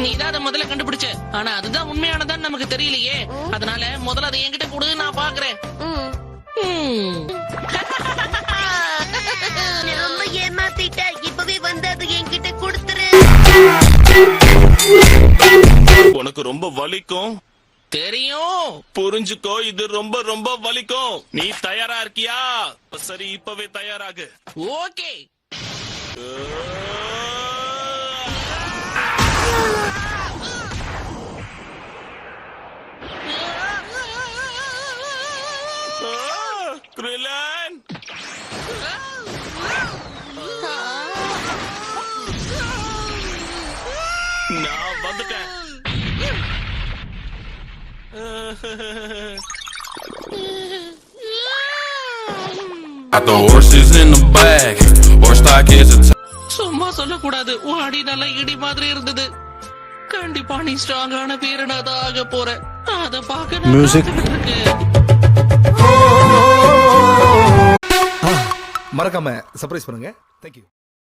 நீதான் அதை முதல்ல கண்டுபிடிச்ச. ஆனா அதுதான் உண்மையானதான் நமக்கு தெரியலையே. அதனால முதல்ல அதை என்கிட்ட கொடு, நான் பாக்குறேன். ரொம்ப ஏமாத்திட்ட. இப்பவே வந்து அது என்கிட்ட கொடுத்துரு. உனக்கு ரொம்ப வலிக்கும் தெரியும். புரிஞ்சுக்கோ, இது ரொம்ப ரொம்ப வலிக்கும். நீ தயாரா இருக்கியா? சரி, இப்பவே தயாராகு. ஓகே. கிரிலன், நான் வந்துட்டேன். Got the horses in the back. Horse stock is a சும்மா சொல்லக்கூடாது. உன் அடி நல்ல இடி மாதிரி இருந்தது. கண்டிப்பா நீ ஸ்ட்ராங்கான வீரனாக ஆக போற. அத பாக்க Music. மறக்காம சர்ப்ரைஸ் பண்ணுங்க. தேங்க்யூ.